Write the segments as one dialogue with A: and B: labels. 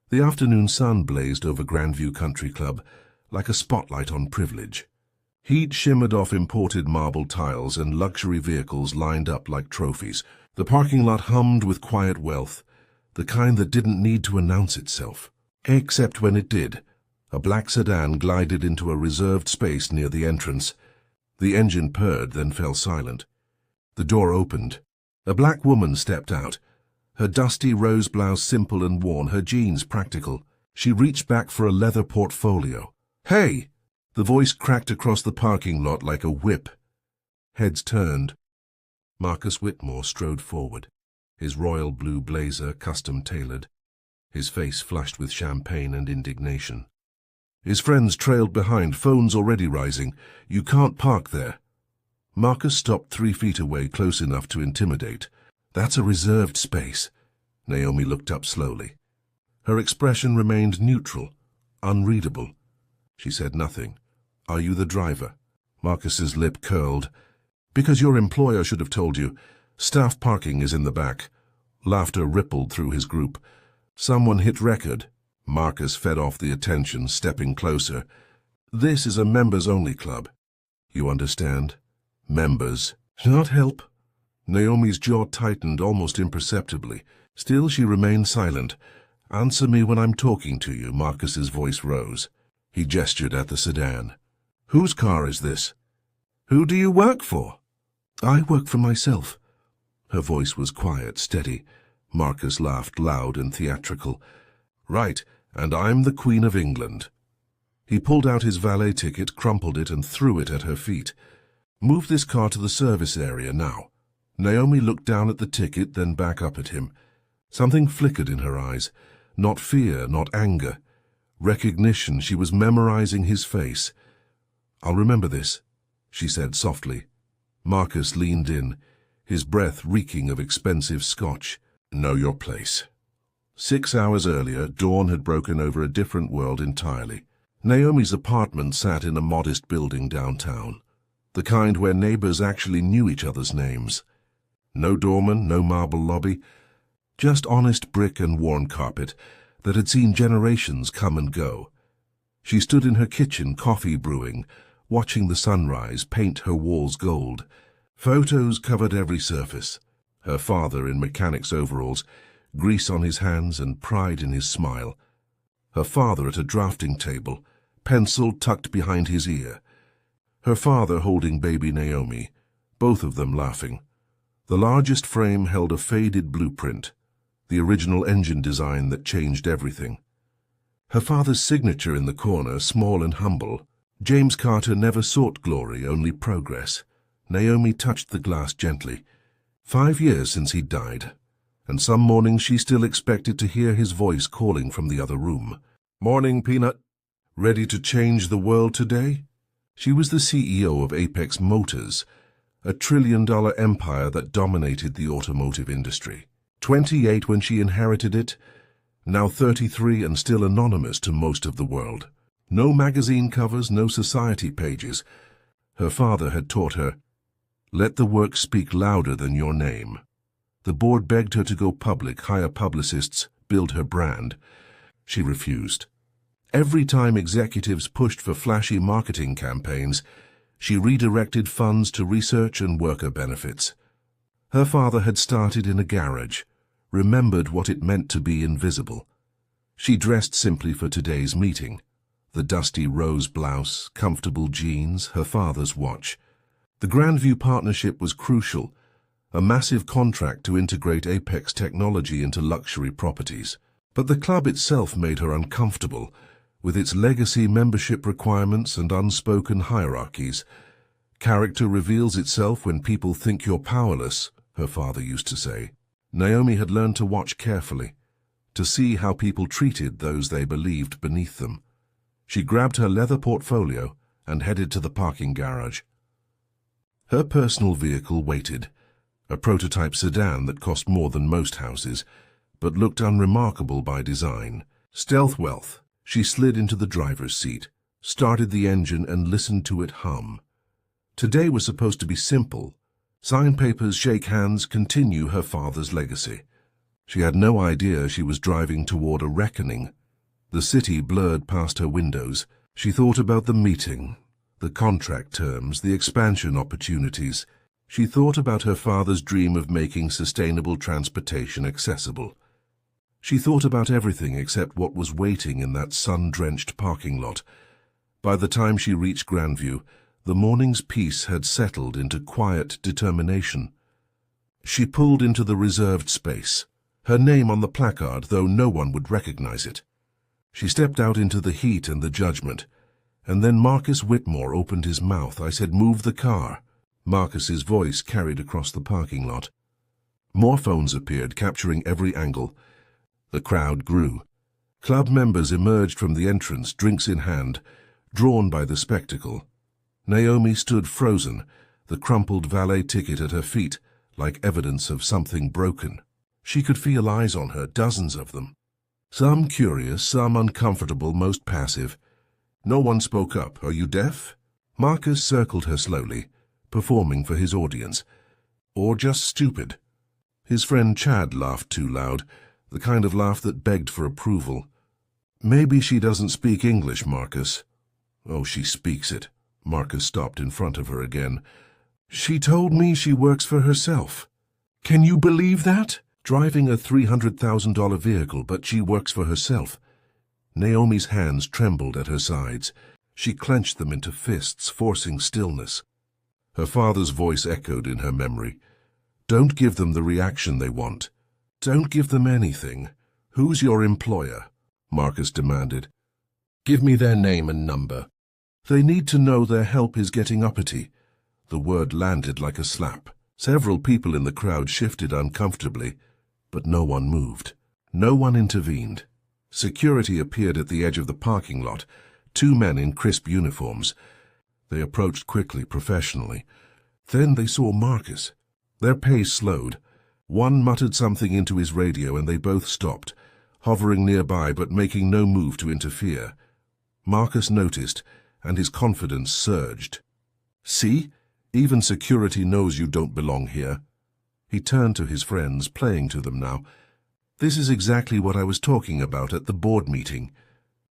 A: The afternoon sun blazed over Grandview Country Club like a spotlight on privilege. Heat shimmered off imported marble tiles and luxury vehicles lined up like trophies. The parking lot hummed with quiet wealth, the kind that didn't need to announce itself. Except when it did. A black sedan glided into a reserved space near the entrance. The engine purred, then fell silent. The door opened. A black woman stepped out, her dusty rose blouse simple and worn, her jeans practical. She reached back for a leather portfolio. "Hey!" The voice cracked across the parking lot like a whip. Heads turned. Marcus Whitmore strode forward, his royal blue blazer custom-tailored, his face flushed with champagne and indignation. His friends trailed behind, phones already rising. "You can't park there." Marcus stopped 3 feet away, close enough to intimidate. "That's a reserved space." Naomi looked up slowly. Her expression remained neutral, unreadable. She said nothing. "Are you the driver?" Marcus's lip curled. "Because your employer should have told you. Staff parking is in the back." Laughter rippled through his group. Someone hit record. Marcus fed off the attention, stepping closer. "This is a members-only club. You understand? Members. Not help." Naomi's jaw tightened almost imperceptibly. Still, she remained silent. "Answer me when I'm talking to you." Marcus's voice rose. He gestured at the sedan. "Whose car is this? Who do you work for?" "I work for myself." Her voice was quiet, steady. Marcus laughed, loud and theatrical. "Right, and I'm the Queen of England." He pulled out his valet ticket, crumpled it, and threw it at her feet. "Move this car to the service area now." Naomi looked down at the ticket, then back up at him. Something flickered in her eyes. Not fear, not anger. Recognition. She was memorizing his face. "I'll remember this," she said softly. Marcus leaned in, his breath reeking of expensive scotch. "Know your place." 6 hours earlier, dawn had broken over a different world entirely. Naomi's apartment sat in a modest building downtown, the kind where neighbors actually knew each other's names. No doorman, no marble lobby, just honest brick and worn carpet that had seen generations come and go. She stood in her kitchen, coffee brewing, watching the sunrise paint her walls gold. Photos covered every surface. Her father in mechanic's overalls, grease on his hands and pride in his smile. Her father at a drafting table, pencil tucked behind his ear. Her father holding baby Naomi, both of them laughing. The largest frame held a faded blueprint, the original engine design that changed everything. Her father's signature in the corner, small and humble. James Carter never sought glory, only progress. Naomi touched the glass gently. 5 years since he died, and some mornings she still expected to hear his voice calling from the other room. "Morning, Peanut. Ready to change the world today?" She was the CEO of Apex Motors, a $1 trillion empire that dominated the automotive industry. 28 when she inherited it, now 33 and still anonymous to most of the world. No magazine covers, no society pages. Her father had taught her, "Let the work speak louder than your name." The board begged her to go public, hire publicists, build her brand. She refused. Every time executives pushed for flashy marketing campaigns, she redirected funds to research and worker benefits. Her father had started in a garage, remembered what it meant to be invisible. She dressed simply for today's meeting. The dusty rose blouse, comfortable jeans, her father's watch. The Grandview partnership was crucial, a massive contract to integrate Apex technology into luxury properties. But the club itself made her uncomfortable, with its legacy membership requirements and unspoken hierarchies. "Character reveals itself when people think you're powerless," her father used to say. Naomi had learned to watch carefully, to see how people treated those they believed beneath them. She grabbed her leather portfolio and headed to the parking garage. Her personal vehicle waited, a prototype sedan that cost more than most houses, but looked unremarkable by design. Stealth wealth. She slid into the driver's seat, started the engine and listened to it hum. Today was supposed to be simple. Sign papers, shake hands, continue her father's legacy. She had no idea she was driving toward a reckoning, The city blurred past her windows. She thought about the meeting, the contract terms, the expansion opportunities. She thought about her father's dream of making sustainable transportation accessible. She thought about everything except what was waiting in that sun-drenched parking lot. By the time she reached Grandview, the morning's peace had settled into quiet determination. She pulled into the reserved space, her name on the placard, though no one would recognize it. She stepped out into the heat and the judgment, and then Marcus Whitmore opened his mouth. I said, "Move the car." Marcus's voice carried across the parking lot. More phones appeared, capturing every angle. The crowd grew. Club members emerged from the entrance, drinks in hand, drawn by the spectacle. Naomi stood frozen, the crumpled valet ticket at her feet, like evidence of something broken. She could feel eyes on her, dozens of them. Some curious, some uncomfortable, most passive. No one spoke up. "Are you deaf?" Marcus circled her slowly, performing for his audience. "Or just stupid?" His friend Chad laughed too loud, the kind of laugh that begged for approval. "Maybe she doesn't speak English, Marcus." "Oh, she speaks it." Marcus stopped in front of her again. "She told me she works for herself. Can you believe that? Driving a $300,000 vehicle, but she works for herself." Naomi's hands trembled at her sides. She clenched them into fists, forcing stillness. Her father's voice echoed in her memory. "Don't give them the reaction they want. Don't give them anything. Who's your employer?" Marcus demanded. "Give me their name and number. They need to know their help is getting uppity." The word landed like a slap. Several people in the crowd shifted uncomfortably, but no one moved. No one intervened. Security appeared at the edge of the parking lot, 2 men in crisp uniforms. They approached quickly, professionally. Then they saw Marcus. Their pace slowed. One muttered something into his radio and they both stopped, hovering nearby but making no move to interfere. Marcus noticed, and his confidence surged. "See? Even security knows you don't belong here." He turned to his friends, playing to them now. "This is exactly what I was talking about at the board meeting.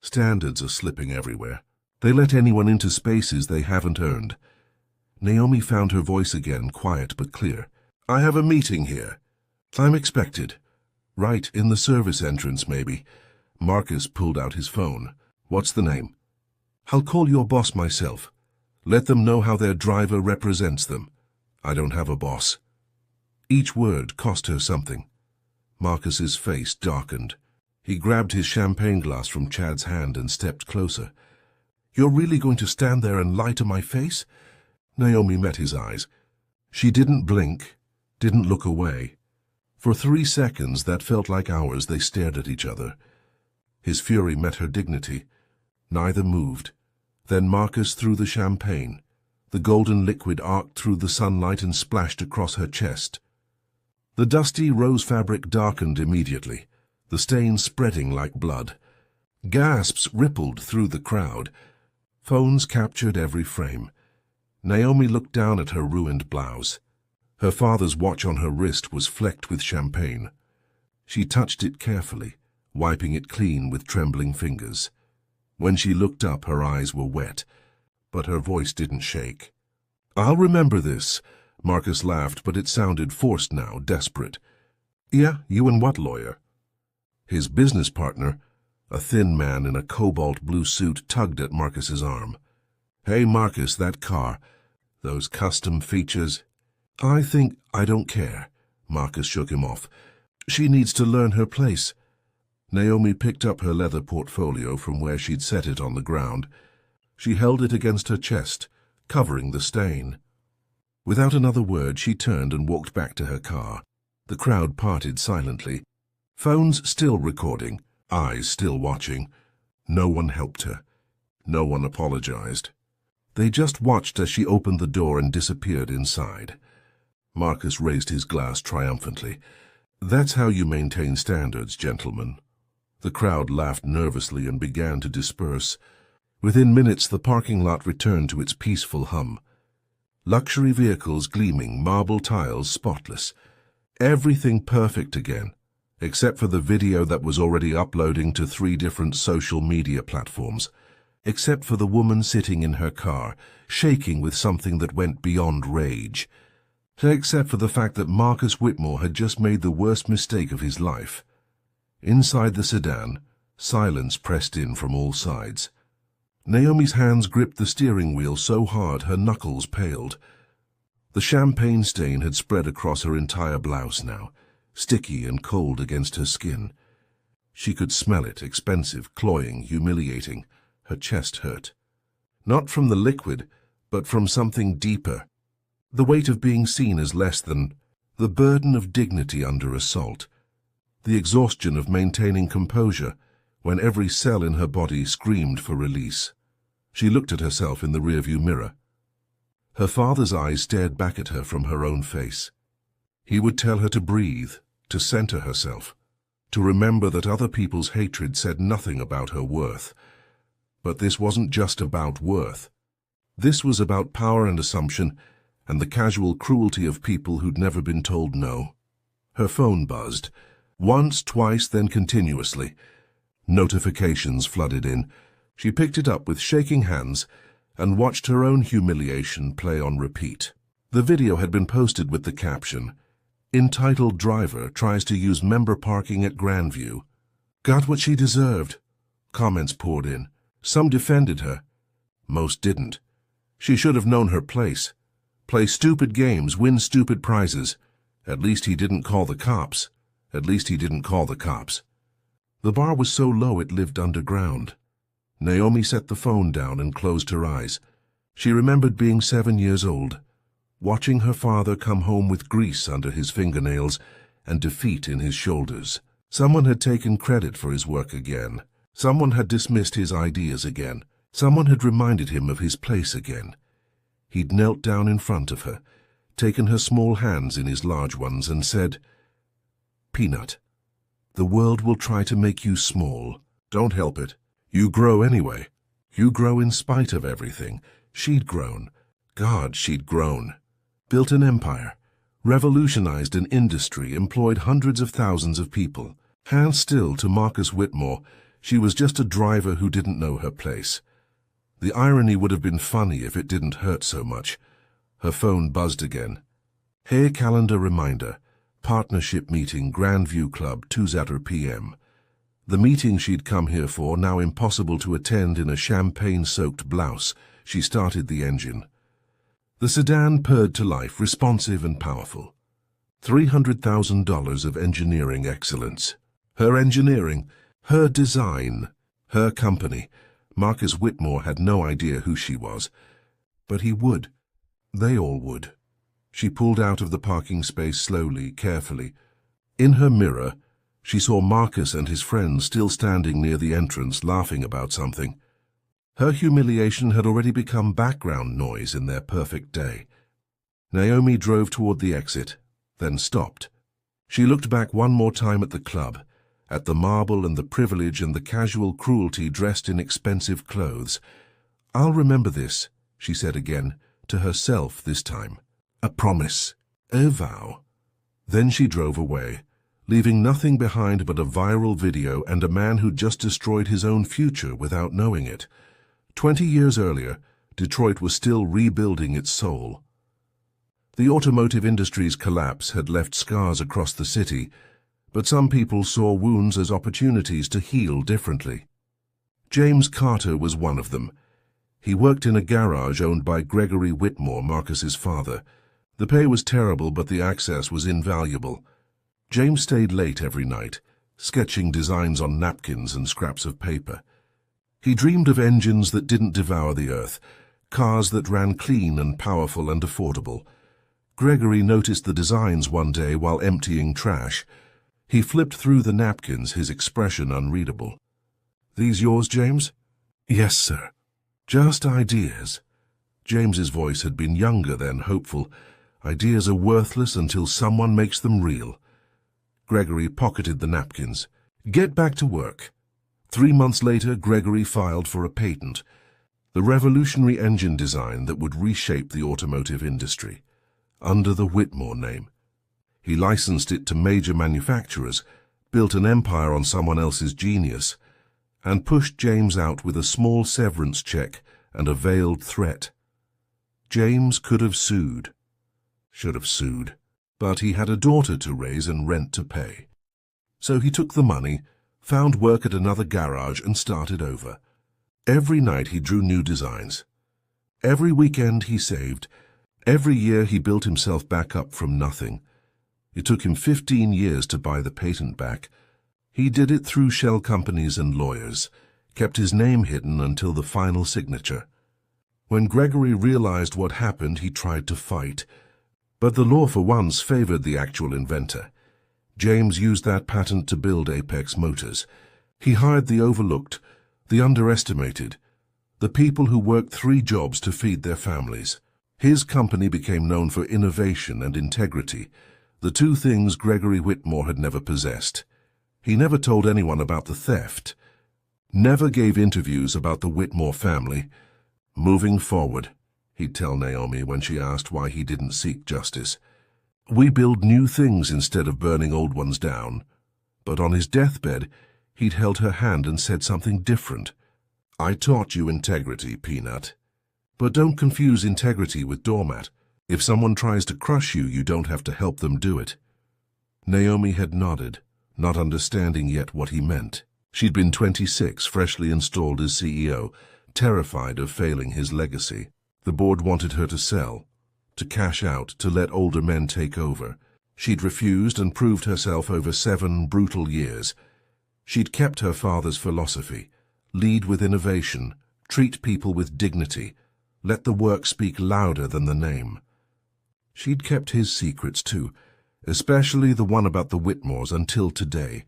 A: Standards are slipping everywhere. They let anyone into spaces they haven't earned." Naomi found her voice again, quiet but clear. "I have a meeting here. I'm expected. Right in the service entrance, maybe." Marcus pulled out his phone. "What's the name?" "I'll call your boss myself. Let them know how their driver represents them." "I don't have a boss." Each word cost her something. Marcus's face darkened. He grabbed his champagne glass from Chad's hand and stepped closer. "You're really going to stand there and lie to my face?" Naomi met his eyes. She didn't blink, didn't look away. For 3 seconds that felt like hours they stared at each other. His fury met her dignity. Neither moved. Then Marcus threw the champagne. The golden liquid arced through the sunlight and splashed across her chest. The dusty rose fabric darkened immediately, the stain spreading like blood. Gasps rippled through the crowd. Phones captured every frame. Naomi looked down at her ruined blouse. Her father's watch on her wrist was flecked with champagne. She touched it carefully, wiping it clean with trembling fingers. When she looked up, her eyes were wet, but her voice didn't shake. "I'll remember this." Marcus laughed, but it sounded forced now, desperate. "Yeah, you and what lawyer?" His business partner, a thin man in a cobalt blue suit, tugged at Marcus's arm. "Hey, Marcus, that car, those custom features." I don't care." Marcus shook him off. "She needs to learn her place." Naomi picked up her leather portfolio from where she'd set it on the ground. She held it against her chest, covering the stain. Without another word, she turned and walked back to her car. The crowd parted silently. Phones still recording, eyes still watching. No one helped her. No one apologized. They just watched as she opened the door and disappeared inside. Marcus raised his glass triumphantly. "That's how you maintain standards, gentlemen." The crowd laughed nervously and began to disperse. Within minutes, the parking lot returned to its peaceful hum. Luxury vehicles gleaming, marble tiles spotless. Everything perfect again. except for the video that was already uploading to 3 different social media platforms, except for the woman sitting in her car, shaking with something that went beyond rage, except for the fact that Marcus Whitmore had just made the worst mistake of his life. Inside the sedan, silence pressed in from all sides. Naomi's hands gripped the steering wheel so hard her knuckles paled. The champagne stain had spread across her entire blouse now, sticky and cold against her skin. She could smell it, expensive, cloying, humiliating. Her chest hurt. Not from the liquid, but from something deeper. The weight of being seen as less than, the burden of dignity under assault, the exhaustion of maintaining composure when every cell in her body screamed for release. She looked at herself in the rearview mirror. Her father's eyes stared back at her from her own face. He would tell her to breathe, to center herself, to remember that other people's hatred said nothing about her worth. But this wasn't just about worth. This was about power and assumption, and the casual cruelty of people who'd never been told no. Her phone buzzed. Once, twice, then continuously. Notifications flooded in. She picked it up with shaking hands and watched her own humiliation play on repeat. The video had been posted with the caption, "Entitled driver tries to use member parking at Grandview." Got what she deserved. Comments poured in. Some defended her. Most didn't. She should have known her place. Play stupid games, win stupid prizes. At least he didn't call the cops. At least he didn't call the cops. The bar was so low it lived underground. Naomi set the phone down and closed her eyes. She remembered being 7 years old, watching her father come home with grease under his fingernails and defeat in his shoulders. Someone had taken credit for his work again. Someone had dismissed his ideas again. Someone had reminded him of his place again. He'd knelt down in front of her, taken her small hands in his large ones and said, "Peanut, the world will try to make you small. Don't help it. You grow anyway. You grow in spite of everything." She'd grown. God, she'd grown. Built an empire. Revolutionized an industry, employed hundreds of thousands of people. Hands still to Marcus Whitmore, she was just a driver who didn't know her place. The irony would have been funny if it didn't hurt so much. Her phone buzzed again. "Hey, calendar reminder. Partnership meeting, Grandview Club, 2:00 p.m. The meeting she'd come here for, now impossible to attend in a champagne-soaked blouse. She started the engine. The sedan purred to life, responsive and powerful. $300,000 of engineering excellence. Her engineering, her design, her company. Marcus Whitmore had no idea who she was. But he would. They all would. She pulled out of the parking space slowly, carefully. In her mirror, she saw Marcus and his friends still standing near the entrance, laughing about something. Her humiliation had already become background noise in their perfect day. Naomi drove toward the exit, then stopped. She looked back one more time at the club, at the marble and the privilege and the casual cruelty dressed in expensive clothes. "I'll remember this," she said again, to herself this time. A promise, a vow. Then she drove away, leaving nothing behind but a viral video and a man who'd just destroyed his own future without knowing it. 20 years earlier, Detroit was still rebuilding its soul. The automotive industry's collapse had left scars across the city, but some people saw wounds as opportunities to heal differently. James Carter was one of them. He worked in a garage owned by Gregory Whitmore, Marcus's father. The pay was terrible, but the access was invaluable. James stayed late every night, sketching designs on napkins and scraps of paper. He dreamed of engines that didn't devour the earth, cars that ran clean and powerful and affordable. Gregory noticed the designs one day while emptying trash. He flipped through the napkins, his expression unreadable. "These yours, James?" "Yes, sir." "Just ideas." James's voice had been younger than hopeful. Ideas are worthless until someone makes them real. Gregory pocketed the napkins. "Get back to work." 3 months later, Gregory filed for a patent, the revolutionary engine design that would reshape the automotive industry, under the Whitmore name. He licensed it to major manufacturers, built an empire on someone else's genius, and pushed James out with a small severance check and a veiled threat. James could have sued. Should have sued. But he had a daughter to raise and rent to pay. So he took the money, found work at another garage, and started over. Every night he drew new designs. Every weekend he saved. Every year he built himself back up from nothing. It took him 15 years to buy the patent back. He did it through shell companies and lawyers, kept his name hidden until the final signature. When Gregory realized what happened, he tried to fight. But the law for once favored the actual inventor. James used that patent to build Apex Motors. He hired the overlooked, the underestimated, the people who worked 3 jobs to feed their families. His company became known for innovation and integrity, the 2 things Gregory Whitmore had never possessed. He never told anyone about the theft, never gave interviews about the Whitmore family. Moving forward, he'd tell Naomi when she asked why he didn't seek justice, we build new things instead of burning old ones down. But on his deathbed, he'd held her hand and said something different. I taught you integrity, Peanut. But don't confuse integrity with doormat. If someone tries to crush you, you don't have to help them do it. Naomi had nodded, not understanding yet what he meant. She'd been 26, freshly installed as CEO, terrified of failing his legacy. The board wanted her to sell, to cash out, to let older men take over. She'd refused and proved herself over 7 brutal years. She'd kept her father's philosophy: lead with innovation, treat people with dignity, let the work speak louder than the name. She'd kept his secrets too, especially the one about the Whitmores, until today.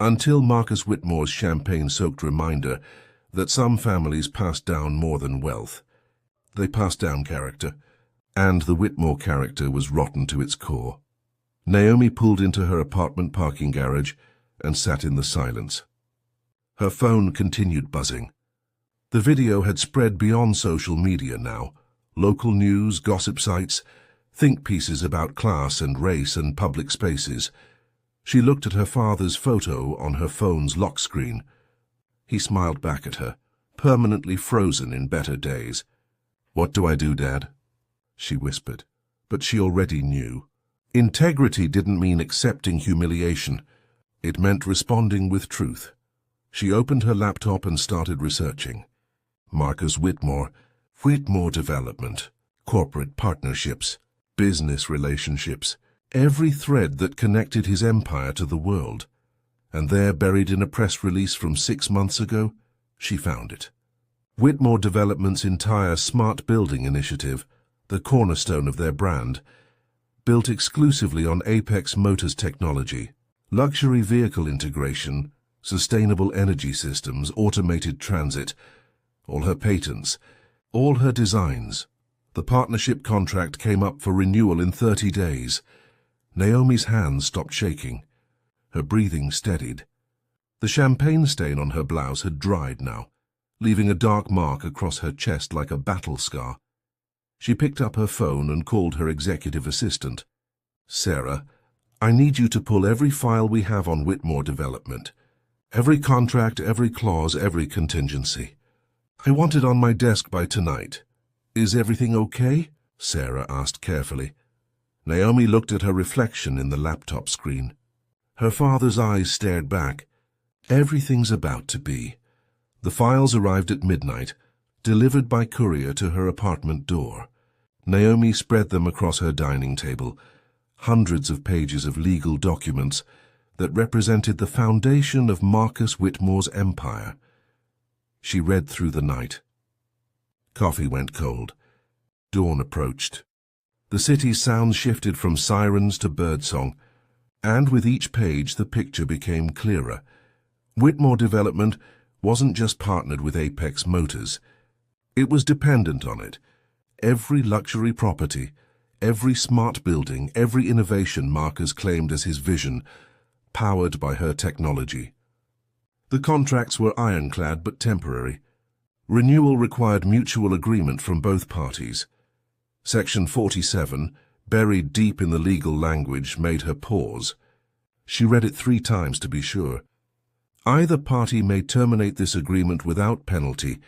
A: Until Marcus Whitmore's champagne-soaked reminder that some families passed down more than wealth. They passed down character, and the Whitmore character was rotten to its core. Naomi pulled into her apartment parking garage and sat in the silence. Her phone continued buzzing. The video had spread beyond social media now. Local news, gossip sites, think pieces about class and race and public spaces. She looked at her father's photo on her phone's lock screen. He smiled back at her, permanently frozen in better days. What do I do, Dad? She whispered, but she already knew. Integrity didn't mean accepting humiliation. It meant responding with truth. She opened her laptop and started researching. Marcus Whitmore, Whitmore Development, corporate partnerships, business relationships, every thread that connected his empire to the world. And there, buried in a press release from 6 months ago, she found it. Whitmore Development's entire smart building initiative, the cornerstone of their brand, built exclusively on Apex Motors technology, luxury vehicle integration, sustainable energy systems, automated transit, all her patents, all her designs. The partnership contract came up for renewal in 30 days. Naomi's hands stopped shaking. Her breathing steadied. The champagne stain on her blouse had dried now, leaving a dark mark across her chest like a battle scar. She picked up her phone and called her executive assistant. Sarah, I need you to pull every file we have on Whitmore Development. Every contract, every clause, every contingency. I want it on my desk by tonight. Is everything okay? Sarah asked carefully. Naomi looked at her reflection in the laptop screen. Her father's eyes stared back. Everything's about to be. The files arrived at midnight, delivered by courier to her apartment door. Naomi spread them across her dining table, hundreds of pages of legal documents that represented the foundation of Marcus Whitmore's empire. She read through the night. Coffee went cold. Dawn approached. The city's sounds shifted from sirens to birdsong, and with each page the picture became clearer. Whitmore Development wasn't just partnered with Apex Motors. It was dependent on it. Every luxury property, every smart building, every innovation Marcus claimed as his vision, powered by her technology. The contracts were ironclad but temporary. Renewal required mutual agreement from both parties. Section 47, buried deep in the legal language, made her pause. She read it 3 times to be sure. Either party may terminate this agreement without penalty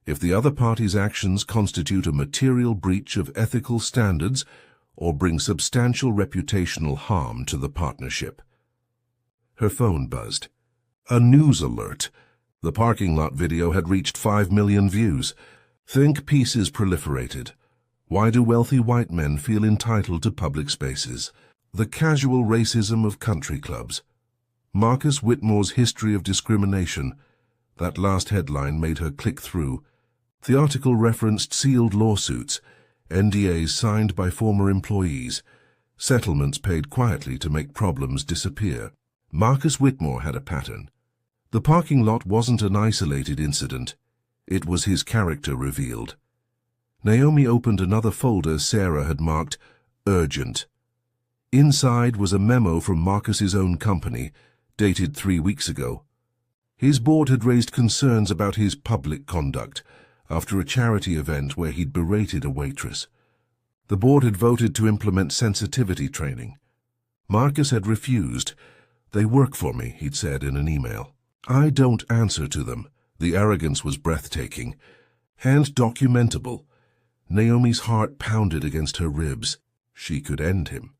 A: if the other party's actions constitute a material breach of ethical standards or bring substantial reputational harm to the partnership. Her phone buzzed. A news alert. The parking lot video had reached 5 million views. Think pieces proliferated. Why do wealthy white men feel entitled to public spaces? The casual racism of country clubs. Marcus Whitmore's history of discrimination. That last headline made her click through. The article referenced sealed lawsuits, NDAs signed by former employees, settlements paid quietly to make problems disappear. Marcus Whitmore had a pattern. The parking lot wasn't an isolated incident. It was his character revealed. Naomi opened another folder Sarah had marked urgent. Inside was a memo from Marcus's own company, dated 3 weeks ago. His board had raised concerns about his public conduct after a charity event where he'd berated a waitress. The board had voted to implement sensitivity training. Marcus had refused. "They work for me," he'd said in an email. "I don't answer to them." The arrogance was breathtaking and documentable. Naomi's heart pounded against her ribs. She could end him.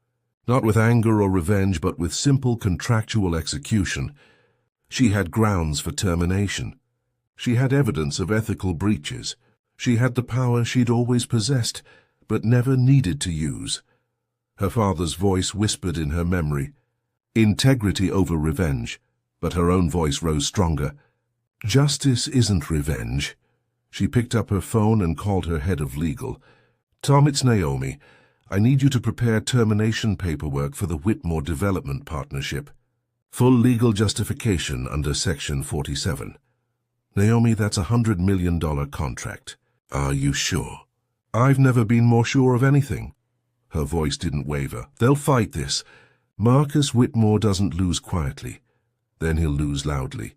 A: Not with anger or revenge, but with simple contractual execution. She had grounds for termination. She had evidence of ethical breaches. She had the power she'd always possessed, but never needed to use. Her father's voice whispered in her memory. Integrity over revenge, but her own voice rose stronger. Justice isn't revenge. She picked up her phone and called her head of legal. "Tom, it's Naomi. I need you to prepare termination paperwork for the Whitmore Development Partnership. Full legal justification under Section 47. Naomi, that's $100 million contract. Are you sure?" "I've never been more sure of anything." Her voice didn't waver. "They'll fight this. Marcus Whitmore doesn't lose quietly. Then he'll lose loudly."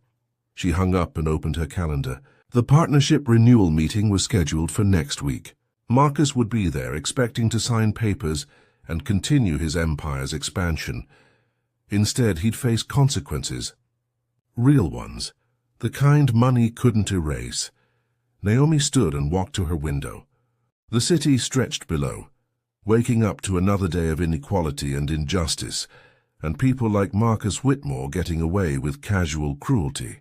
A: She hung up and opened her calendar. The partnership renewal meeting was scheduled for next week. Marcus would be there, expecting to sign papers and continue his empire's expansion. Instead, he'd face consequences. Real ones. The kind money couldn't erase. Naomi stood and walked to her window. The city stretched below, waking up to another day of inequality and injustice, and people like Marcus Whitmore getting away with casual cruelty.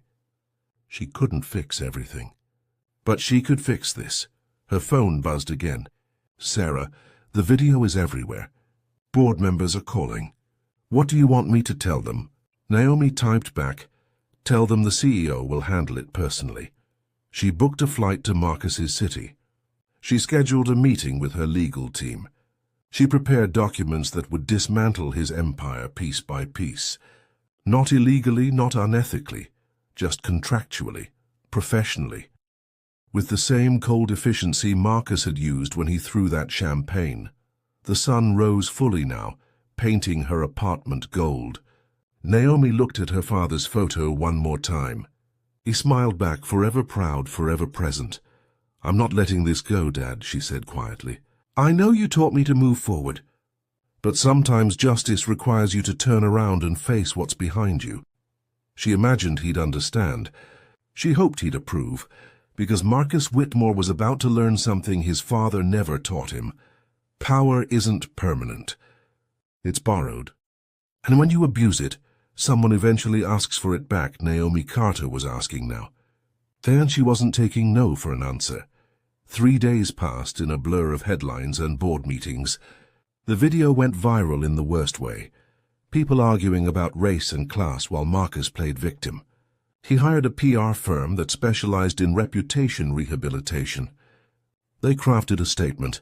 A: She couldn't fix everything. But she could fix this. Her phone buzzed again. "Sarah, the video is everywhere. Board members are calling. What do you want me to tell them?" Naomi typed back, "Tell them the CEO will handle it personally." She booked a flight to Marcus's city. She scheduled a meeting with her legal team. She prepared documents that would dismantle his empire piece by piece. Not illegally, not unethically, just contractually, professionally. With the same cold efficiency Marcus had used when he threw that champagne. The sun rose fully now, painting her apartment gold. Naomi looked at her father's photo one more time. He smiled back, forever proud, forever present. "I'm not letting this go, Dad," she said quietly. "I know you taught me to move forward. But sometimes justice requires you to turn around and face what's behind you." She imagined he'd understand. She hoped he'd approve, because Marcus Whitmore was about to learn something his father never taught him. Power isn't permanent. It's borrowed. And when you abuse it, someone eventually asks for it back. Naomi Carter was asking now. Then she wasn't taking no for an answer. 3 days passed in a blur of headlines and board meetings. The video went viral in the worst way. People arguing about race and class while Marcus played victim. He hired a PR firm that specialized in reputation rehabilitation. They crafted a statement.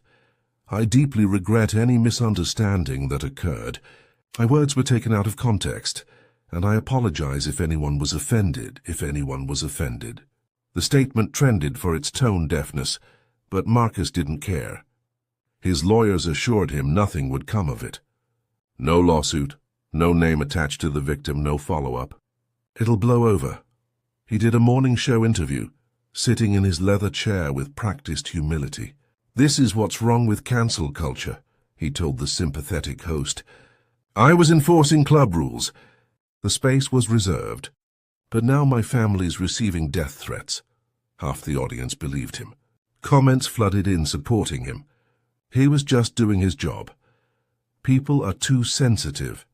A: "I deeply regret any misunderstanding that occurred. My words were taken out of context, and I apologize if anyone was offended, The statement trended for its tone deafness, but Marcus didn't care. His lawyers assured him nothing would come of it. No lawsuit, no name attached to the victim, no follow-up. It'll blow over. He did a morning show interview, sitting in his leather chair with practiced humility. "This is what's wrong with cancel culture," he told the sympathetic host. "I was enforcing club rules. The space was reserved. But now my family's receiving death threats. Half the audience believed him. Comments flooded in supporting him. He was just doing his job. People are too sensitive.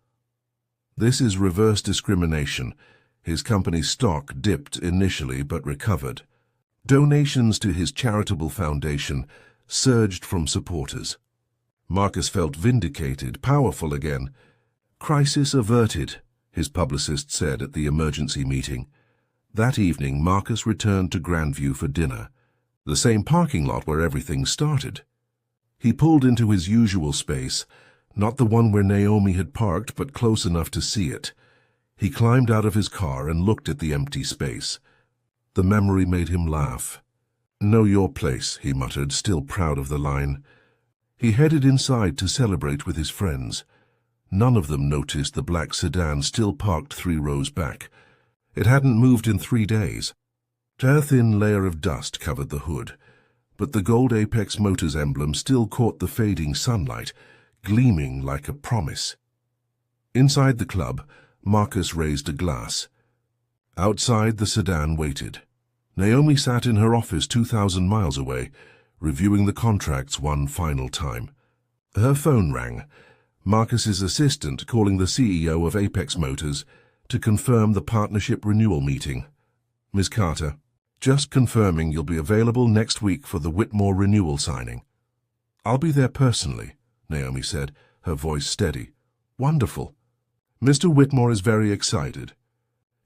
A: This is reverse discrimination. His company's stock dipped initially but recovered. Donations to his charitable foundation surged from supporters. Marcus felt vindicated, powerful again. Crisis averted, his publicist said at the emergency meeting. That evening, Marcus returned to Grandview for dinner, the same parking lot where everything started. He pulled into his usual space, not the one where Naomi had parked, but close enough to see it. He climbed out of his car and looked at the empty space. The memory made him laugh. "Know your place," he muttered, still proud of the line. He headed inside to celebrate with his friends. None of them noticed the black sedan still parked 3 rows back. It hadn't moved in 3 days. A thin layer of dust covered the hood, but the gold Apex Motors emblem still caught the fading sunlight, gleaming like a promise. Inside the club, Marcus raised a glass. Outside, the sedan waited. Naomi sat in her office 2,000 miles away, reviewing the contracts one final time. Her phone rang. Marcus's assistant calling the CEO of Apex Motors to confirm the partnership renewal meeting. "Ms. Carter, just confirming you'll be available next week for the Whitmore renewal signing." "I'll be there personally," Naomi said, her voice steady. "Wonderful. Mr. Whitmore is very excited.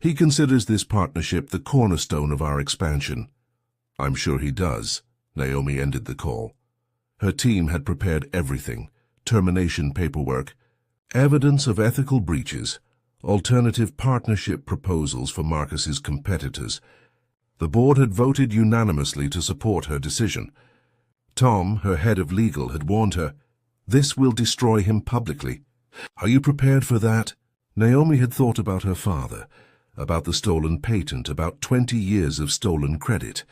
A: He considers this partnership the cornerstone of our expansion." "I'm sure he does," Naomi ended the call. Her team had prepared everything: termination paperwork, evidence of ethical breaches, alternative partnership proposals for Marcus's competitors. The board had voted unanimously to support her decision. Tom, her head of legal, had warned her, "This will destroy him publicly." "Are you prepared for that?" Naomi had thought about her father, about the stolen patent, about 20 years of stolen credit.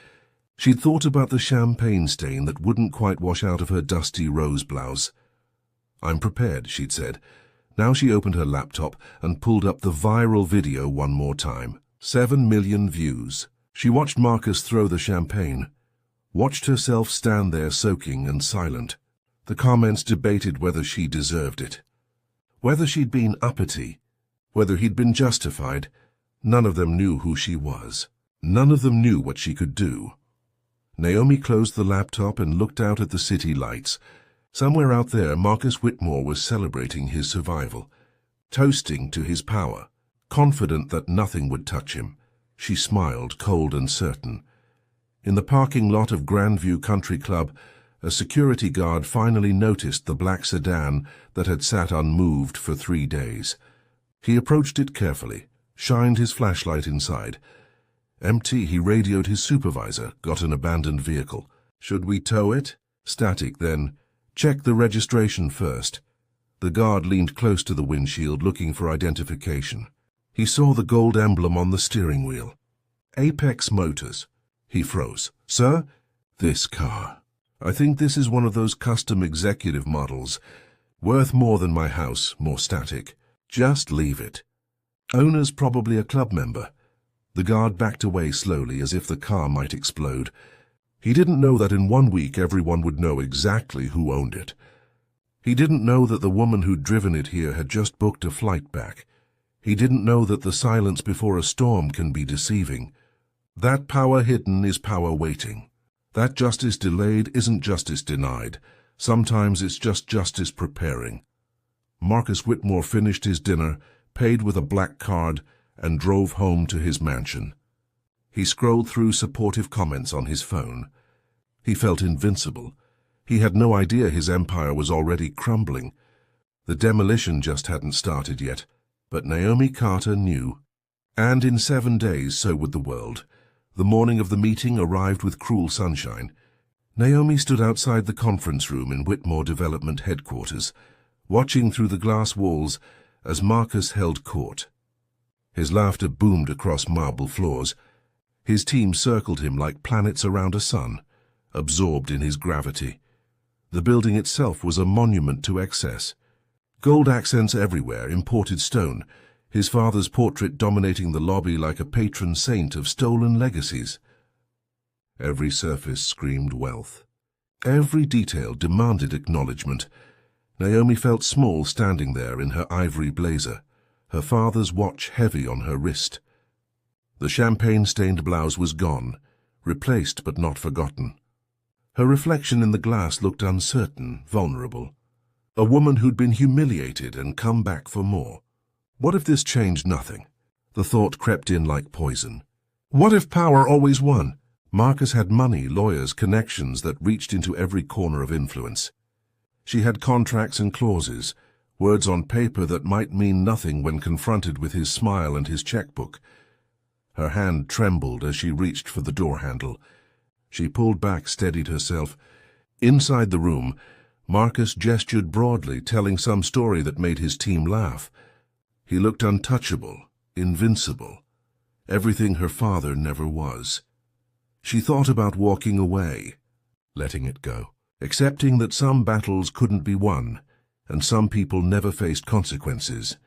A: She'd thought about the champagne stain that wouldn't quite wash out of her dusty rose blouse. "I'm prepared," she'd said. Now she opened her laptop and pulled up the viral video one more time. 7 million views. She watched Marcus throw the champagne, watched herself stand there soaking and silent. The comments debated whether she deserved it, whether she'd been uppity, whether he'd been justified. None of them knew who she was. None of them knew what she could do. Naomi closed the laptop and looked out at the city lights. Somewhere out there, Marcus Whitmore was celebrating his survival, toasting to his power, confident that nothing would touch him. She smiled, cold and certain. In the parking lot of Grandview Country Club, a security guard finally noticed the black sedan that had sat unmoved for 3 days. He approached it carefully, shined his flashlight inside. Empty, he radioed his supervisor, got an abandoned vehicle. "Should we tow it?" Static, then, "Check the registration first." The guard leaned close to the windshield, looking for identification. He saw the gold emblem on the steering wheel. Apex Motors. He froze. "Sir?" "This car. I think this is one of those custom executive models. Worth more than my house, more static. Just leave it." "Owner's probably a club member." The guard backed away slowly, as if the car might explode. He didn't know that in 1 week everyone would know exactly who owned it. He didn't know that the woman who'd driven it here had just booked a flight back. He didn't know that the silence before a storm can be deceiving. That power hidden is power waiting. That justice delayed isn't justice denied. Sometimes it's just justice preparing. Marcus Whitmore finished his dinner, paid with a black card, and drove home to his mansion. He scrolled through supportive comments on his phone. He felt invincible. He had no idea his empire was already crumbling. The demolition just hadn't started yet, but Naomi Carter knew. And in 7 days, so would the world. The morning of the meeting arrived with cruel sunshine. Naomi stood outside the conference room in Whitmore Development Headquarters, watching through the glass walls as Marcus held court. His laughter boomed across marble floors. His team circled him like planets around a sun, absorbed in his gravity. The building itself was a monument to excess. Gold accents everywhere, imported stone. his father's portrait dominating the lobby like a patron saint of stolen legacies. Every surface screamed wealth. Every detail demanded acknowledgement. Naomi felt small standing there in her ivory blazer, her father's watch heavy on her wrist. The champagne-stained blouse was gone, replaced but not forgotten. Her reflection in the glass looked uncertain, vulnerable. A woman who'd been humiliated and come back for more. What if this changed nothing? The thought crept in like poison. What if power always won? Marcus had money, lawyers, connections that reached into every corner of influence. She had contracts and clauses, words on paper that might mean nothing when confronted with his smile and his checkbook. Her hand trembled as she reached for the door handle. She pulled back, steadied herself. Inside the room, Marcus gestured broadly, telling some story that made his team laugh. He looked untouchable, invincible, everything her father never was. She thought about walking away, letting it go, accepting that some battles couldn't be won, and some people never faced consequences.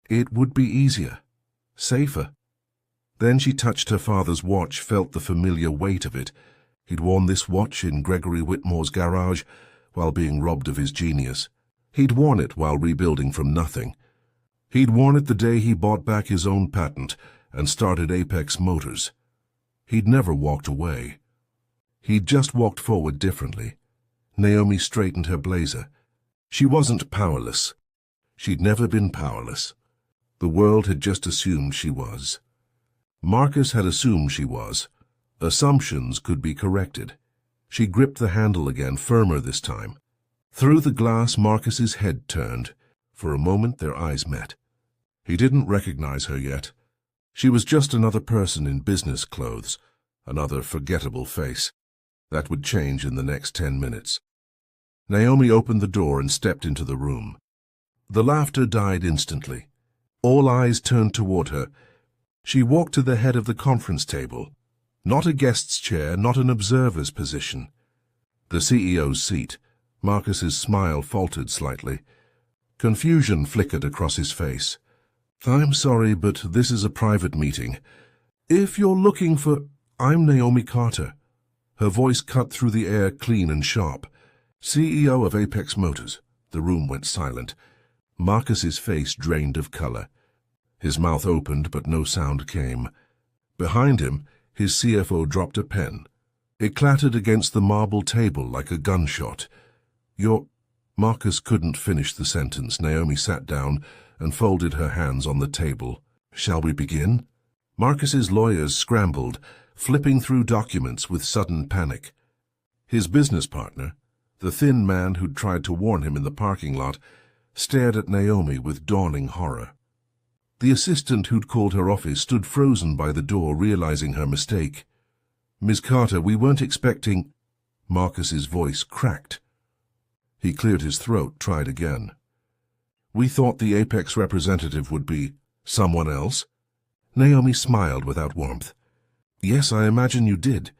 A: It would be easier, safer. Then she touched her father's watch, felt the familiar weight of it. He'd worn this watch in Gregory Whitmore's garage while being robbed of his genius. He'd worn it while rebuilding from nothing. He'd worn it the day he bought back his own patent and started Apex Motors. He'd never walked away. He'd just walked forward differently. Naomi straightened her blazer. She wasn't powerless. She'd never been powerless. The world had just assumed she was. Marcus had assumed she was. Assumptions could be corrected. She gripped the handle again, firmer this time. Through the glass, Marcus's head turned. For a moment, their eyes met. He didn't recognize her yet. She was just another person in business clothes, another forgettable face. That would change in the next 10 minutes. Naomi opened the door and stepped into the room. The laughter died instantly. All eyes turned toward her. She walked to the head of the conference table. Not a guest's chair, not an observer's position. The CEO's seat. Marcus's smile faltered slightly. Confusion flickered across his face. "I'm sorry, but this is a private meeting. If you're looking for... I'm Naomi Carter." Her voice cut through the air clean and sharp. "CEO of Apex Motors." The room went silent. Marcus's face drained of color. His mouth opened, but no sound came. Behind him, his CFO dropped a pen. It clattered against the marble table like a gunshot. "You're..." Marcus couldn't finish the sentence. Naomi sat down and folded her hands on the table. "Shall we begin?" Marcus's lawyers scrambled, flipping through documents with sudden panic. His business partner, the thin man who'd tried to warn him in the parking lot, stared at Naomi with dawning horror. The assistant who'd called her office stood frozen by the door, realizing her mistake. "Ms. Carter, we weren't expecting..." Marcus's voice cracked. He cleared his throat, tried again. "We thought the Apex representative would be someone else." Naomi smiled without warmth. "Yes, I imagine you did."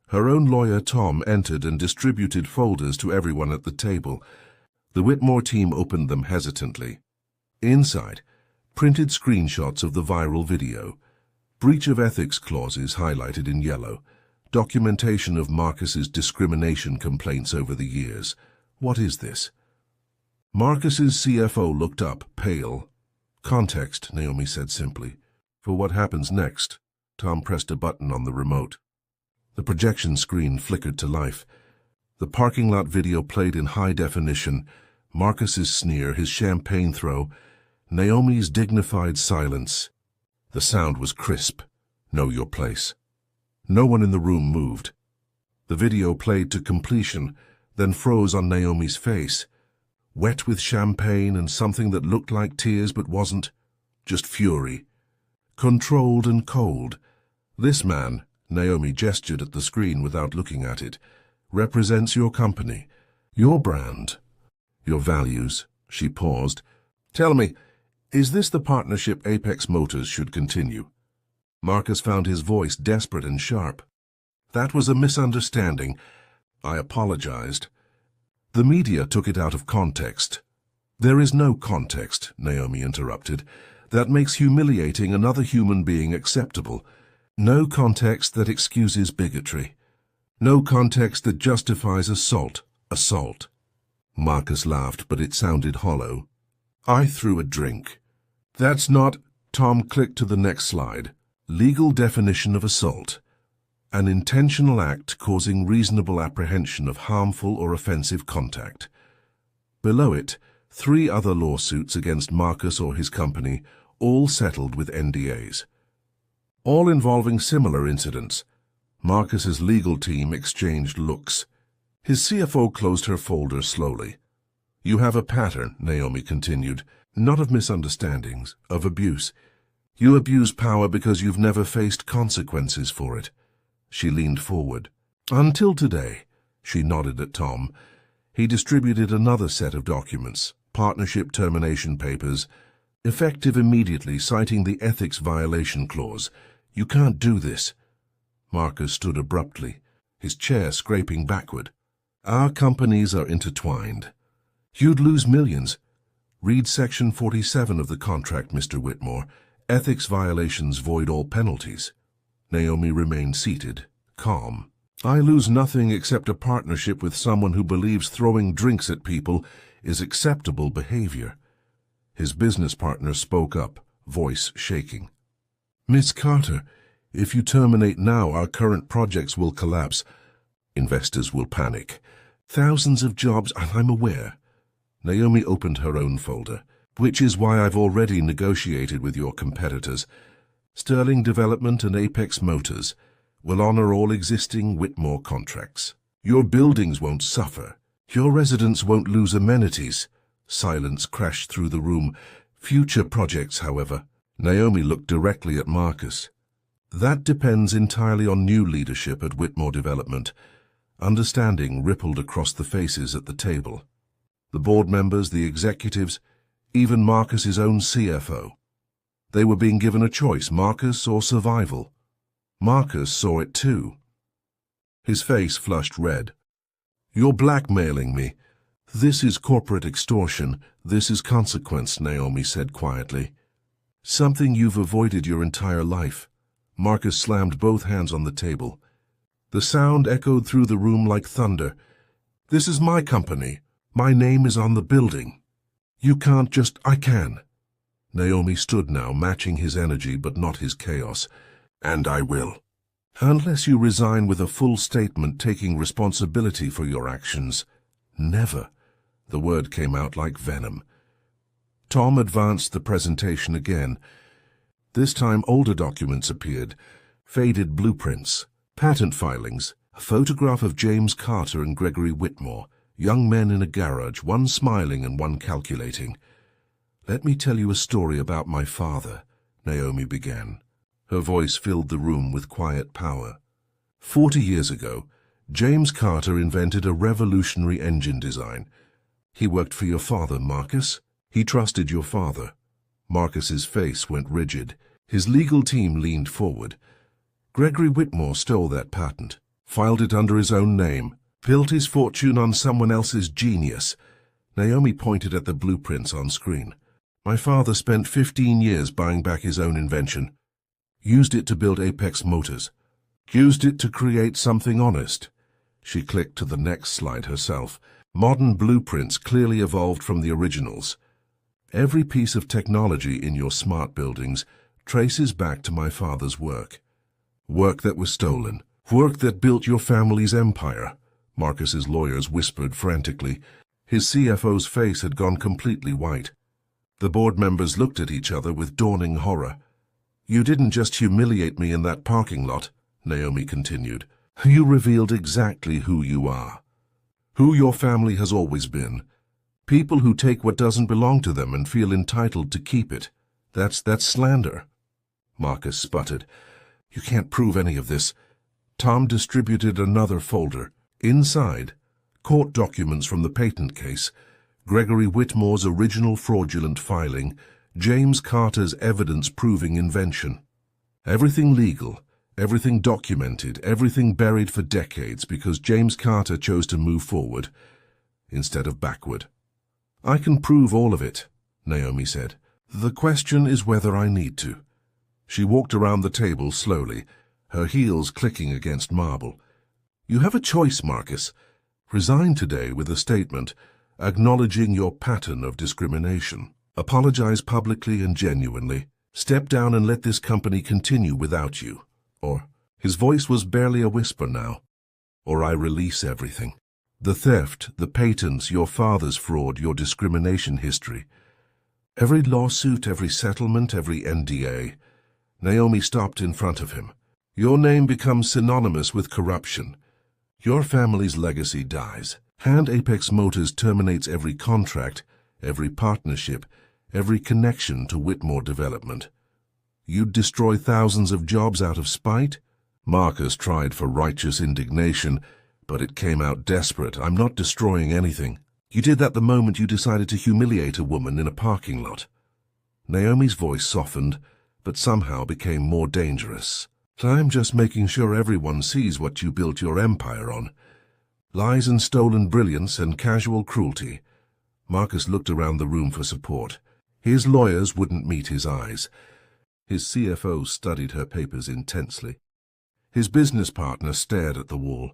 A: Her own lawyer, Tom, entered and distributed folders to everyone at the table. The Whitmore team opened them hesitantly. Inside, printed screenshots of the viral video. Breach of ethics clauses highlighted in yellow. Documentation of Marcus's discrimination complaints over the years. What is this? Marcus's CFO looked up, pale. "Context," Naomi said simply. "For what happens next." Tom pressed a button on the remote. The projection screen flickered to life. The parking lot video played in high definition. Marcus's sneer, his champagne throw, Naomi's dignified silence. The sound was crisp. Know your place. No one in the room moved. The video played to completion, then froze on Naomi's face. Wet with champagne and something that looked like tears but wasn't. Just fury. Controlled and cold. This man, Naomi gestured at the screen without looking at it, represents your company, your brand, your values. She paused. "Tell me, is this the partnership Apex Motors should continue?" Marcus found his voice desperate and sharp. "That was a misunderstanding. I apologized." The media took it out of context. "There is no context," Naomi interrupted. that makes humiliating another human being acceptable. No context that excuses bigotry. No context that justifies assault. Marcus laughed, but it sounded hollow. I threw a drink. That's not... Tom clicked to the next slide. Legal definition of assault. An intentional act causing reasonable apprehension of harmful or offensive contact. Below it, 3 other lawsuits against Marcus or his company, all settled with NDAs. All involving similar incidents. Marcus's legal team exchanged looks. His CFO closed her folder slowly. You have a pattern, Naomi continued, not of misunderstandings, of abuse. You abuse power because you've never faced consequences for it. She leaned forward. Until today, she nodded at Tom. He distributed another set of documents, partnership termination papers, effective immediately, citing the ethics violation clause. You can't do this. Marcus stood abruptly, his chair scraping backward. Our companies are intertwined. You'd lose millions. Read Section 47 of the contract, Mr. Whitmore. Ethics violations void all penalties. Naomi remained seated, calm. I lose nothing except a partnership with someone who believes throwing drinks at people is acceptable behavior. His business partner spoke up, voice shaking. Miss Carter, if you terminate now, our current projects will collapse. Investors will panic. Thousands of jobs, I'm aware. Naomi opened her own folder, which is why I've already negotiated with your competitors. Sterling Development and Apex Motors will honor all existing Whitmore contracts. Your buildings won't suffer. Your residents won't lose amenities. Silence crashed through the room. Future projects, however. Naomi looked directly at Marcus. That depends entirely on new leadership at Whitmore Development. Understanding rippled across the faces at the table. The board members, the executives, even Marcus's own CFO. They were being given a choice, Marcus or survival. Marcus saw it too. His face flushed red. You're blackmailing me. This is corporate extortion. This is consequence, Naomi said quietly. Something you've avoided your entire life. Marcus slammed both hands on the table. The sound echoed through the room like thunder. This is my company. My name is on the building. You can't just... I can. Naomi stood now, matching his energy but not his chaos. And I will. Unless you resign with a full statement taking responsibility for your actions. Never. The word came out like venom. Tom advanced the presentation again. This time older documents appeared, faded blueprints, patent filings, a photograph of James Carter and Gregory Whitmore, young men in a garage, one smiling and one calculating. Let me tell you a story about my father, Naomi began. Her voice filled the room with quiet power. 40 years ago, James Carter invented a revolutionary engine design. He worked for your father, Marcus. He trusted your father. Marcus's face went rigid. His legal team leaned forward. Gregory Whitmore stole that patent, filed it under his own name, built his fortune on someone else's genius. Naomi pointed at the blueprints on screen. My father spent 15 years buying back his own invention. Used it to build Apex Motors. Used it to create something honest. She clicked to the next slide herself. Modern blueprints clearly evolved from the originals. Every piece of technology in your smart buildings traces back to my father's work. Work that was stolen. Work that built your family's empire. Marcus's lawyers whispered frantically. His CFO's face had gone completely white. The board members looked at each other with dawning horror. You didn't just humiliate me in that parking lot, Naomi continued. You revealed exactly who you are. Who your family has always been. People who take what doesn't belong to them and feel entitled to keep it. That's slander. Marcus sputtered. You can't prove any of this. Tom distributed another folder. Inside, court documents from the patent case, Gregory Whitmore's original fraudulent filing, James Carter's evidence proving invention. Everything legal, everything documented, everything buried for decades because James Carter chose to move forward instead of backward. I can prove all of it, Naomi said. The question is whether I need to. She walked around the table slowly, her heels clicking against marble. You have a choice, Marcus. Resign today with a statement acknowledging your pattern of discrimination. Apologize publicly and genuinely. Step down and let this company continue without you. Or, his voice was barely a whisper now, or I release everything. The theft, the patents, your father's fraud, your discrimination history. Every lawsuit, every settlement, every NDA. Naomi stopped in front of him. Your name becomes synonymous with corruption. Your family's legacy dies. Hand Apex Motors terminates every contract, every partnership, every connection to Whitmore Development. You'd destroy thousands of jobs out of spite? Marcus tried for righteous indignation, but it came out desperate. I'm not destroying anything. You did that the moment you decided to humiliate a woman in a parking lot. Naomi's voice softened, but somehow became more dangerous. I'm just making sure everyone sees what you built your empire on. Lies and stolen brilliance and casual cruelty. Marcus looked around the room for support. His lawyers wouldn't meet his eyes. His CFO studied her papers intensely. His business partner stared at the wall.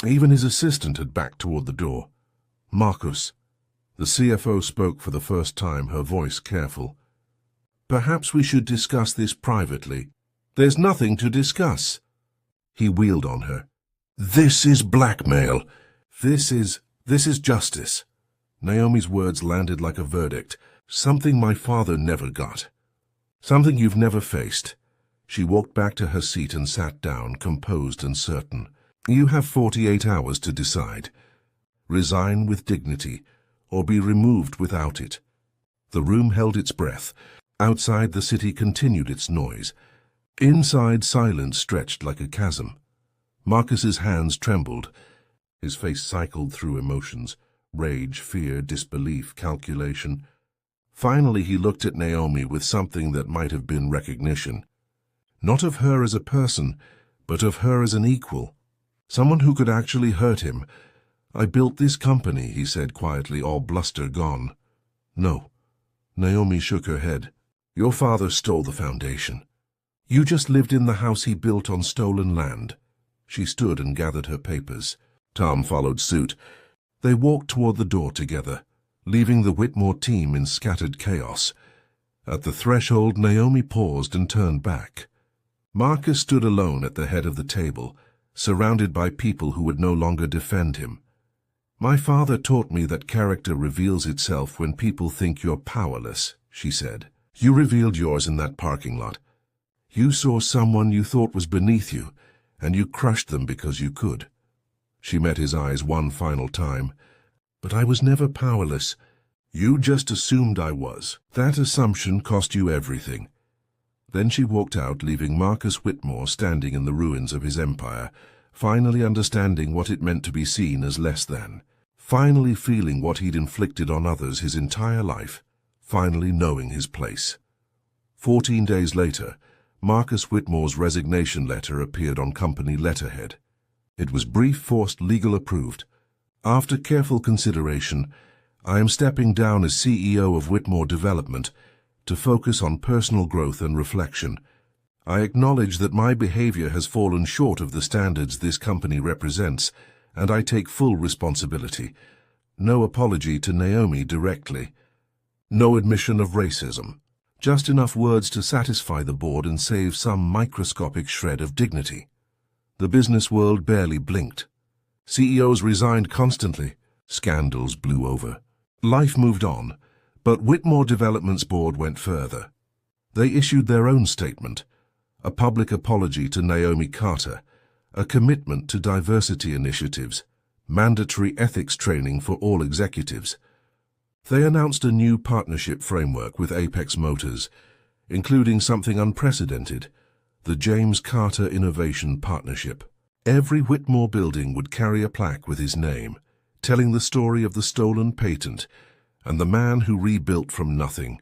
A: Even his assistant had backed toward the door. Marcus. The CFO spoke for the first time, her voice careful. Perhaps we should discuss this privately. There's nothing to discuss. He wheeled on her. This is blackmail. This is justice. Naomi's words landed like a verdict. Something my father never got. Something you've never faced. She walked back to her seat and sat down, composed and certain. You have 48 hours to decide. Resign with dignity, or be removed without it. The room held its breath. Outside, the city continued its noise. Inside, silence stretched like a chasm. Marcus's hands trembled. His face cycled through emotions. Rage, fear, disbelief, calculation. Finally, he looked at Naomi with something that might have been recognition. Not of her as a person, but of her as an equal. Someone who could actually hurt him. I built this company, he said quietly, all bluster gone. No. Naomi shook her head. Your father stole the foundation. You just lived in the house he built on stolen land. She stood and gathered her papers. Tom followed suit. They walked toward the door together, leaving the Whitmore team in scattered chaos. At the threshold, Naomi paused and turned back. Marcus stood alone at the head of the table, surrounded by people who would no longer defend him. My father taught me that character reveals itself when people think you're powerless, she said. You revealed yours in that parking lot. You saw someone you thought was beneath you, and you crushed them because you could. She met his eyes one final time. But I was never powerless. You just assumed I was. That assumption cost you everything. Then she walked out, leaving Marcus Whitmore standing in the ruins of his empire, finally understanding what it meant to be seen as less than, finally feeling what he'd inflicted on others his entire life, finally knowing his place. 14 days later, Marcus Whitmore's resignation letter appeared on company letterhead. It was brief, forced, legal approved. After careful consideration, I am stepping down as CEO of Whitmore Development to focus on personal growth and reflection. I acknowledge that my behavior has fallen short of the standards this company represents, and I take full responsibility. No apology to Naomi directly. No admission of racism. Just enough words to satisfy the board and save some microscopic shred of dignity. The business world barely blinked. CEOs resigned constantly. Scandals blew over. Life moved on, but Whitmore Development's board went further. They issued their own statement, a public apology to Naomi Carter, a commitment to diversity initiatives, mandatory ethics training for all executives. They announced a new partnership framework with Apex Motors, including something unprecedented, the James Carter Innovation Partnership. Every Whitmore building would carry a plaque with his name, telling the story of the stolen patent and the man who rebuilt from nothing.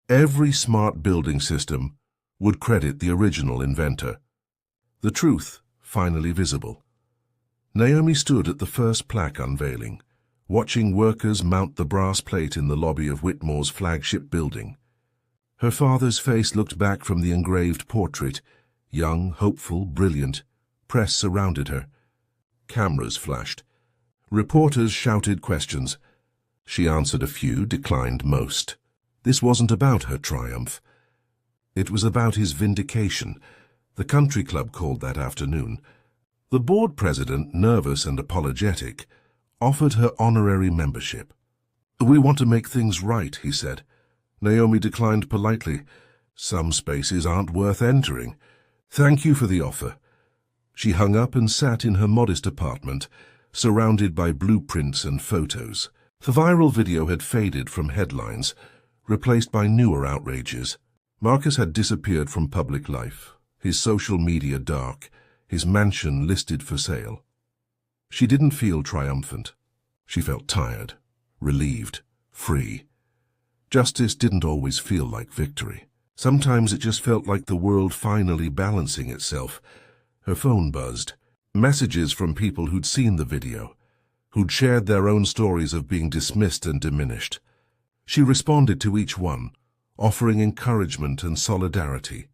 A: Every smart building system would credit the original inventor. The truth, finally visible. Naomi stood at the first plaque unveiling, watching workers mount the brass plate in the lobby of Whitmore's flagship building. Her father's face looked back from the engraved portrait. Young, hopeful, brilliant. Press surrounded her. Cameras flashed. Reporters shouted questions. She answered a few, declined most. This wasn't about her triumph. It was about his vindication. The country club called that afternoon. The board president, nervous and apologetic, offered her honorary membership. "We want to make things right," he said. Naomi declined politely. "Some spaces aren't worth entering. Thank you for the offer." She hung up and sat in her modest apartment, surrounded by blueprints and photos. The viral video had faded from headlines, replaced by newer outrages. Marcus had disappeared from public life, his social media dark, his mansion listed for sale. She didn't feel triumphant. She felt tired, relieved, free. Justice didn't always feel like victory. Sometimes it just felt like the world finally balancing itself. Her phone buzzed. Messages from people who'd seen the video, who'd shared their own stories of being dismissed and diminished. She responded to each one, offering encouragement and solidarity.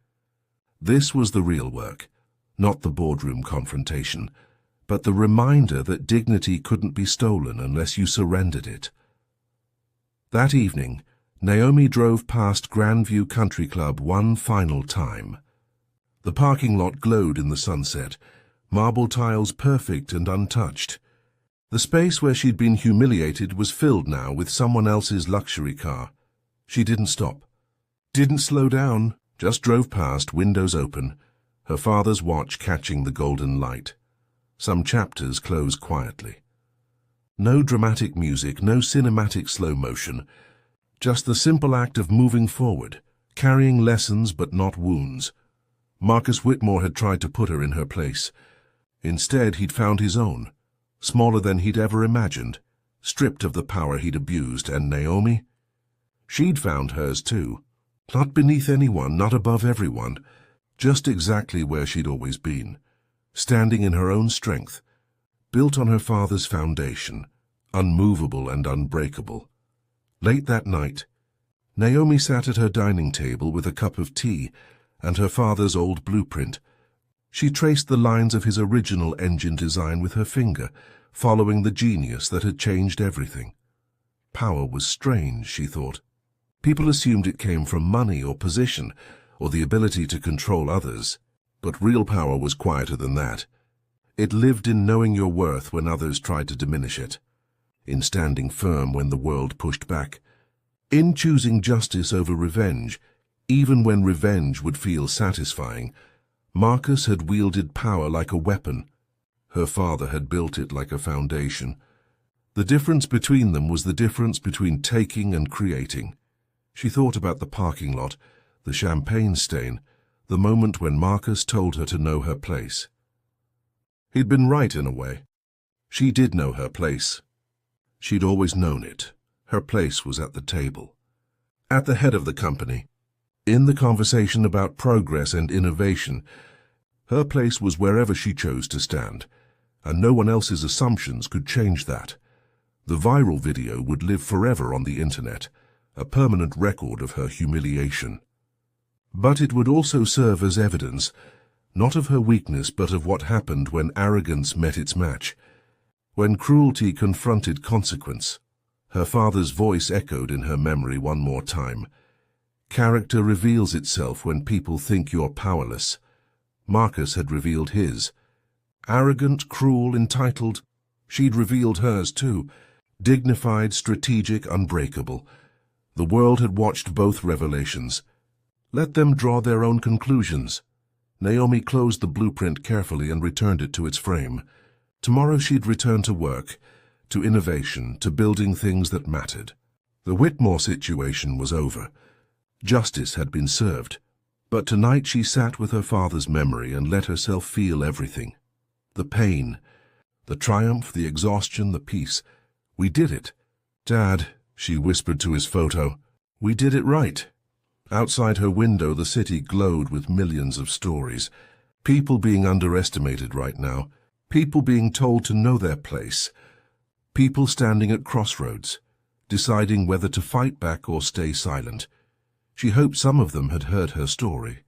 A: This was the real work, not the boardroom confrontation, but the reminder that dignity couldn't be stolen unless you surrendered it. That evening, Naomi drove past Grandview Country Club one final time. The parking lot glowed in the sunset, marble tiles perfect and untouched. The space where she'd been humiliated was filled now with someone else's luxury car. She didn't stop, didn't slow down, just drove past, windows open, her father's watch catching the golden light. Some chapters closed quietly. No dramatic music, no cinematic slow motion, just the simple act of moving forward, carrying lessons but not wounds. Marcus Whitmore had tried to put her in her place. Instead, he'd found his own, smaller than he'd ever imagined, stripped of the power he'd abused. And Naomi? She'd found hers too. Not beneath anyone, not above everyone, just exactly where she'd always been, standing in her own strength, built on her father's foundation, unmovable and unbreakable. Late that night, Naomi sat at her dining table with a cup of tea and her father's old blueprint. She traced the lines of his original engine design with her finger, following the genius that had changed everything. Power was strange, she thought. People assumed it came from money or position, or the ability to control others. But real power was quieter than that. It lived in knowing your worth when others tried to diminish it, in standing firm when the world pushed back, in choosing justice over revenge, even when revenge would feel satisfying. Marcus had wielded power like a weapon. Her father had built it like a foundation. The difference between them was the difference between taking and creating. She thought about the parking lot, the champagne stain, the moment when Marcus told her to know her place. He'd been right in a way. She did know her place. She'd always known it. Her place was at the table, at the head of the company. In the conversation about progress and innovation, her place was wherever she chose to stand, and no one else's assumptions could change that. The viral video would live forever on the internet, a permanent record of her humiliation. But it would also serve as evidence, not of her weakness but of what happened when arrogance met its match, when cruelty confronted consequence. Her father's voice echoed in her memory one more time. Character reveals itself when people think you're powerless. Marcus had revealed his. Arrogant, cruel, entitled. She'd revealed hers too. Dignified, strategic, unbreakable. The world had watched both revelations. Let them draw their own conclusions. Naomi closed the blueprint carefully and returned it to its frame. Tomorrow she'd return to work, to innovation, to building things that mattered. The Whitmore situation was over. Justice had been served. But tonight she sat with her father's memory and let herself feel everything. The pain, the triumph, the exhaustion, the peace. We did it. Dad, she whispered to his photo, we did it right. Outside her window, the city glowed with millions of stories. People being underestimated right now. People being told to know their place. People standing at crossroads, deciding whether to fight back or stay silent. She hoped some of them had heard her story.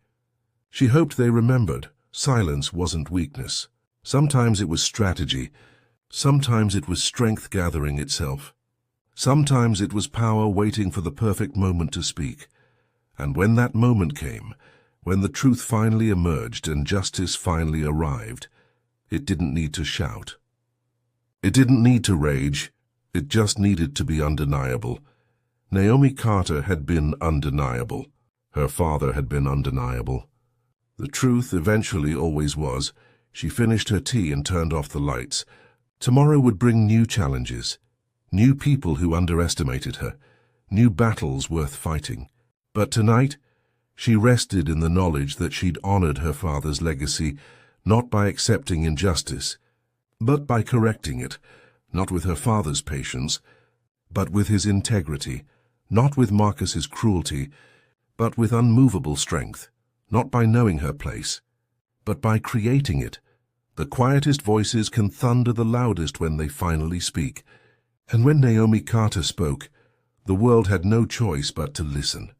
A: She hoped they remembered silence wasn't weakness. Sometimes it was strategy. Sometimes it was strength gathering itself. Sometimes it was power waiting for the perfect moment to speak. And when that moment came, when the truth finally emerged and justice finally arrived, it didn't need to shout. It didn't need to rage. It just needed to be undeniable. Naomi Carter had been undeniable. Her father had been undeniable. The truth eventually always was. She finished her tea and turned off the lights. Tomorrow would bring new challenges, new people who underestimated her, new battles worth fighting. But tonight, she rested in the knowledge that she'd honored her father's legacy, not by accepting injustice, but by correcting it, not with her father's patience, but with his integrity, not with Marcus's cruelty, but with unmovable strength, not by knowing her place, but by creating it. The quietest voices can thunder the loudest when they finally speak. And when Naomi Carter spoke, the world had no choice but to listen.